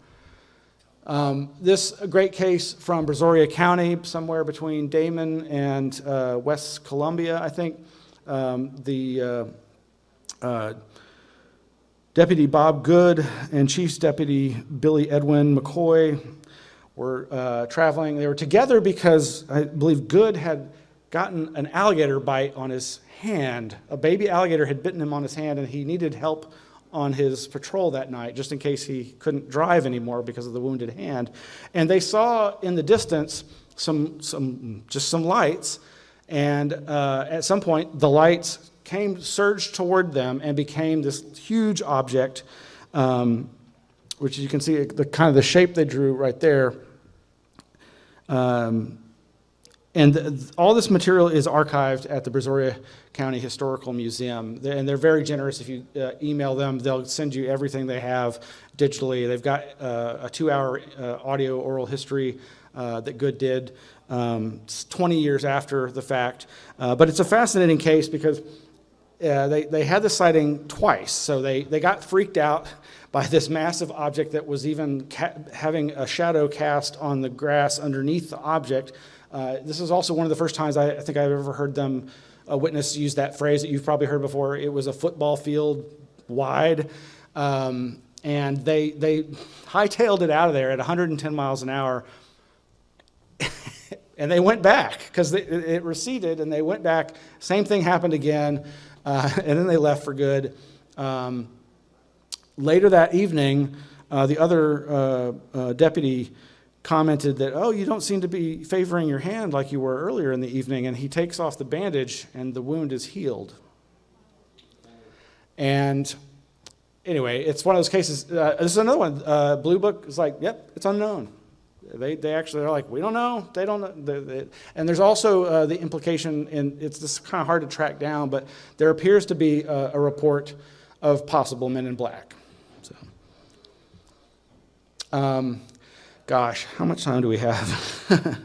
This great case from Brazoria County, somewhere between Damon and West Columbia, I think. The Deputy Bob Good and Chief's Deputy Billy Edwin McCoy were traveling. They were together because I believe Good had gotten an alligator bite on his hand. A baby alligator had bitten him on his hand, and he needed help on his patrol that night, just in case he couldn't drive anymore because of the wounded hand. And they saw in the distance some lights, and at some point the lights surged toward them and became this huge object, which you can see the kind of the shape they drew right there. And all this material is archived at the Brazoria County Historical Museum. And they're very generous. If you email them, they'll send you everything they have digitally. They've got a 2-hour audio oral history that Good did 20 years after the fact. But it's a fascinating case because they had the sighting twice. So they got freaked out by this massive object that was even having a shadow cast on the grass underneath the object. This is also one of the first times I think I've ever heard them, a witness, use that phrase that you've probably heard before. It was a football field wide, and they hightailed it out of there at 110 miles an hour, and they went back because it receded, and they went back. Same thing happened again, and then they left for good. Later that evening, the other deputy commented that, oh, you don't seem to be favoring your hand like you were earlier in the evening, and he takes off the bandage and the wound is healed. And anyway, it's one of those cases. This is another one. Blue Book is like, yep, it's unknown. They actually are like, we don't know. They don't know. And there's also the implication, and it's just kind of hard to track down, but there appears to be a report of possible men in black. So. Gosh, how much time do we have?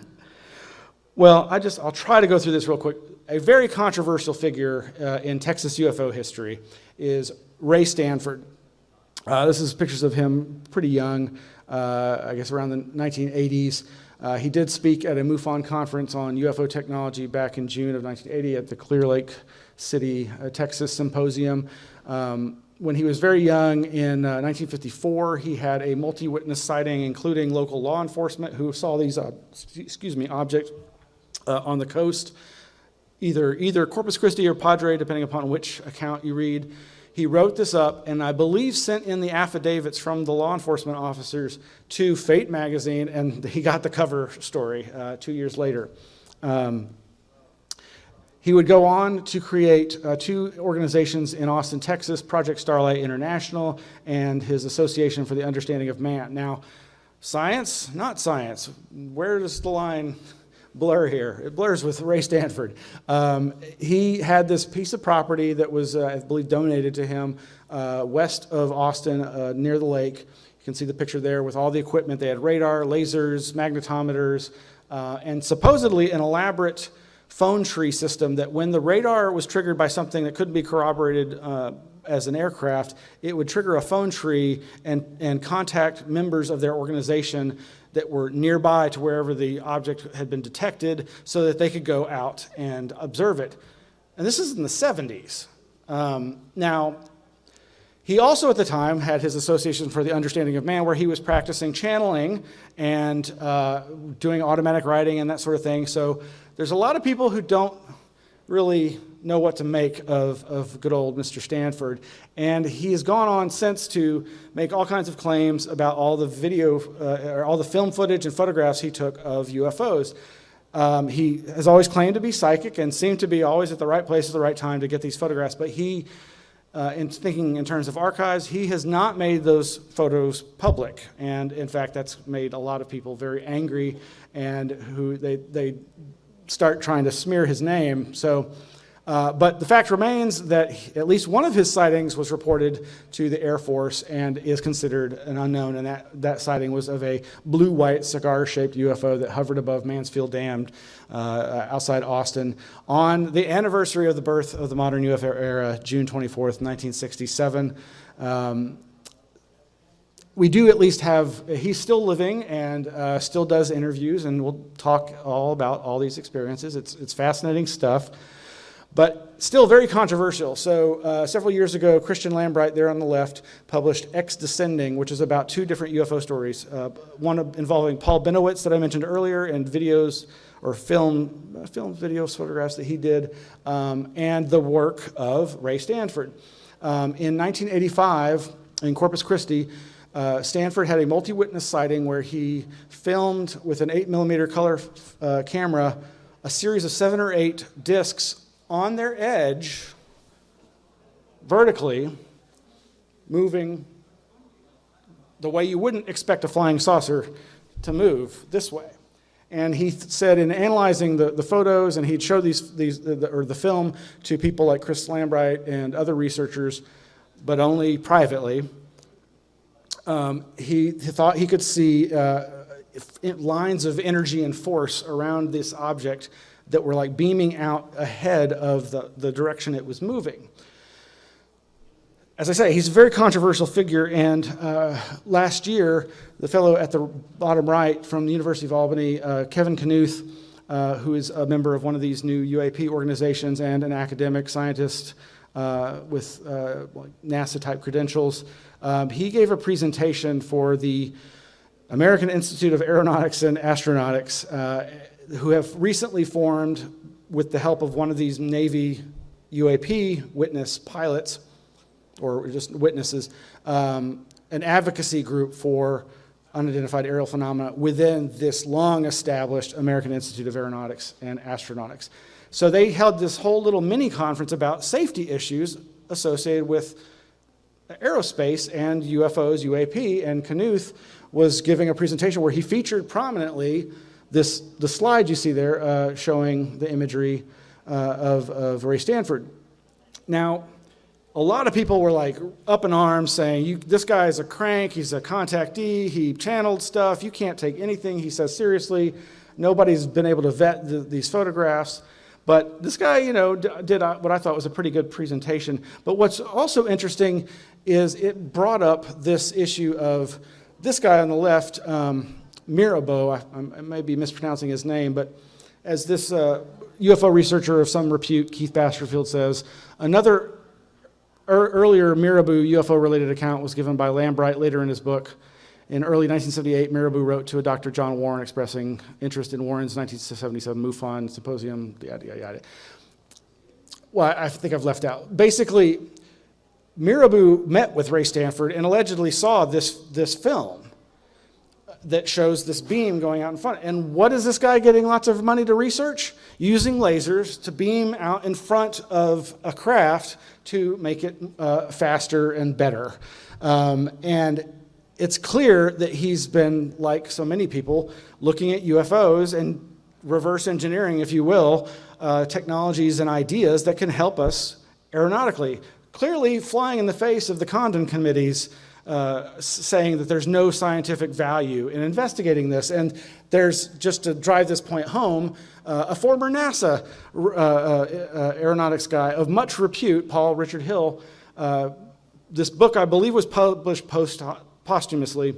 Well, I'll try to go through this real quick. A very controversial figure in Texas UFO history is Ray Stanford. This is pictures of him pretty young, I guess around the 1980s. He did speak at a MUFON conference on UFO technology back in June of 1980 at the Clear Lake City, Texas Symposium. When he was very young, in 1954, he had a multi-witness sighting, including local law enforcement who saw these objects on the coast, either Corpus Christi or Padre, depending upon which account you read. He wrote this up and I believe sent in the affidavits from the law enforcement officers to Fate magazine, and he got the cover story 2 years later. He would go on to create 2 organizations in Austin, Texas, Project Starlight International and his Association for the Understanding of Man. Now, science, not science. Where does the line blur here? It blurs with Ray Stanford. He had this piece of property that was, I believe, donated to him west of Austin near the lake. You can see the picture there with all the equipment. They had radar, lasers, magnetometers, and supposedly an elaborate phone tree system that when the radar was triggered by something that couldn't be corroborated as an aircraft, it would trigger a phone tree and contact members of their organization that were nearby to wherever the object had been detected so that they could go out and observe it. And this is in the 70s. Now, he also at the time had his Association for the Understanding of Man, where he was practicing channeling and doing automatic writing and that sort of thing. So there's a lot of people who don't really know what to make of good old Mr. Stanford. And he has gone on since to make all kinds of claims about all the video, or all the film footage and photographs he took of UFOs. He has always claimed to be psychic and seemed to be always at the right place at the right time to get these photographs. But he, in thinking in terms of archives, he has not made those photos public. And in fact, that's made a lot of people very angry, and who they start trying to smear his name. So, but the fact remains that at least one of his sightings was reported to the Air Force and is considered an unknown, and that sighting was of a blue-white cigar-shaped UFO that hovered above Mansfield Dam outside Austin on the anniversary of the birth of the modern UFO era, June 24th, 1967. We do at least have, he's still living and still does interviews, and we'll talk all about all these experiences. It's fascinating stuff, but still very controversial. So several years ago, Christian Lambright there on the left published X Descending, which is about 2 different UFO stories. One involving Paul Benowitz that I mentioned earlier, and videos or film videos, photographs that he did, and the work of Ray Stanford. In 1985, in Corpus Christi, Stanford had a multi-witness sighting where he filmed with an 8mm color camera a series of 7 or 8 discs on their edge, vertically, moving the way you wouldn't expect a flying saucer to move, this way. And he said in analyzing the photos, and he'd show the film to people like Chris Lambright and other researchers, but only privately, he thought he could see lines of energy and force around this object that were like beaming out ahead of the direction it was moving. As I say, he's a very controversial figure, and last year, the fellow at the bottom right from the University of Albany, Kevin Knuth, who is a member of one of these new UAP organizations and an academic scientist with NASA-type credentials, he gave a presentation for the American Institute of Aeronautics and Astronautics, who have recently formed, with the help of one of these Navy UAP witness pilots, or just witnesses, an advocacy group for unidentified aerial phenomena within this long-established American Institute of Aeronautics and Astronautics. So they held this whole little mini-conference about safety issues associated with aerospace and UFOs, UAP, and Knuth was giving a presentation where he featured prominently the slide you see there showing the imagery of Ray Stanford. Now, a lot of people were like up in arms saying, this guy is a crank, he's a contactee, he channeled stuff, you can't take anything he says seriously, nobody's been able to vet these photographs. But this guy, did what I thought was a pretty good presentation. But what's also interesting is it brought up this issue of this guy on the left, Mr. Mirabeau, I may be mispronouncing his name, but as this UFO researcher of some repute, Keith Basterfield, says, another earlier Mirabeau UFO-related account was given by Lambright later in his book. In early 1978, Mirabeau wrote to a Dr. John Warren expressing interest in Warren's 1977 MUFON symposium, yada, yada, yada. Well, I think I've left out. Basically, Mirabeau met with Ray Stanford and allegedly saw this film that shows this beam going out in front. And what is this guy getting lots of money to research? Using lasers to beam out in front of a craft to make it faster and better. And it's clear that he's been, like so many people, looking at UFOs and reverse engineering, if you will, technologies and ideas that can help us aeronautically. Clearly flying in the face of the Condon committees saying that there's no scientific value in investigating this. And there's, just to drive this point home, a former NASA aeronautics guy of much repute, Paul Richard Hill, this book I believe was published posthumously,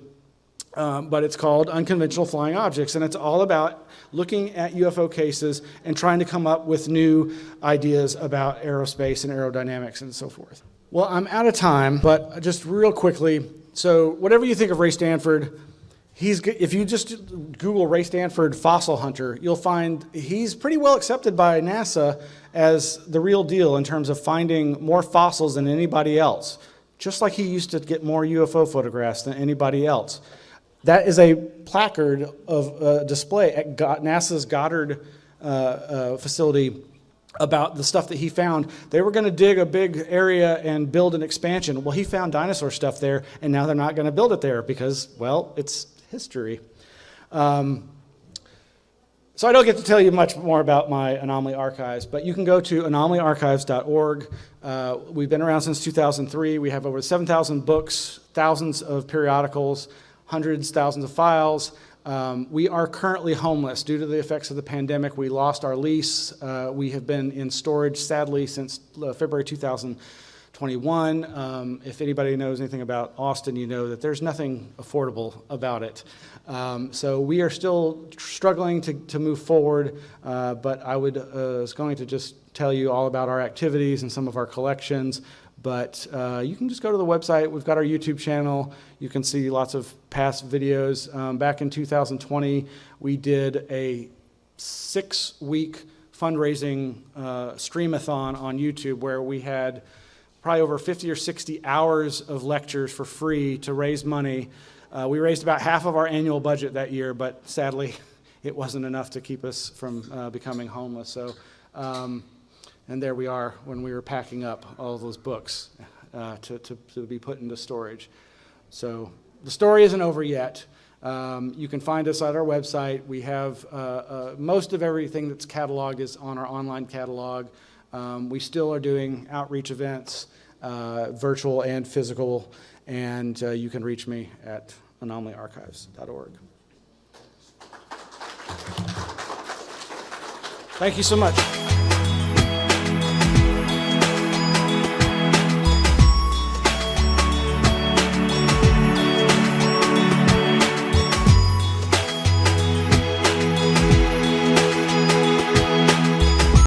but it's called Unconventional Flying Objects, and it's all about looking at UFO cases and trying to come up with new ideas about aerospace and aerodynamics and so forth. Well, I'm out of time, but just real quickly, so whatever you think of Ray Stanford, if you just Google Ray Stanford fossil hunter, you'll find he's pretty well accepted by NASA as the real deal in terms of finding more fossils than anybody else, just like he used to get more UFO photographs than anybody else. That is a placard of display at NASA's Goddard facility about the stuff that he found. They were going to dig a big area and build an expansion. Well, he found dinosaur stuff there, and now they're not going to build it there because, well, it's history. So I don't get to tell you much more about my Anomaly Archives, but you can go to anomalyarchives.org. We've been around since 2003. We have over 7,000 books, thousands of periodicals, hundreds, thousands of files. We are currently homeless. Due to the effects of the pandemic, we lost our lease. We have been in storage, sadly, since February 2021. If anybody knows anything about Austin, you know that there's nothing affordable about it. So we are still struggling to move forward, but I was going to just tell you all about our activities and some of our collections. But you can just go to the website. We've got our YouTube channel. You can see lots of past videos. Back in 2020, we did a 6-week fundraising streamathon on YouTube where we had probably over 50 or 60 hours of lectures for free to raise money. We raised about half of our annual budget that year, but sadly, it wasn't enough to keep us from becoming homeless. So. And there we are when we were packing up all those books to be put into storage. So the story isn't over yet. You can find us at our website. We have most of everything that's cataloged is on our online catalog. We still are doing outreach events, virtual and physical, and you can reach me at anomalyarchives.org. Thank you so much.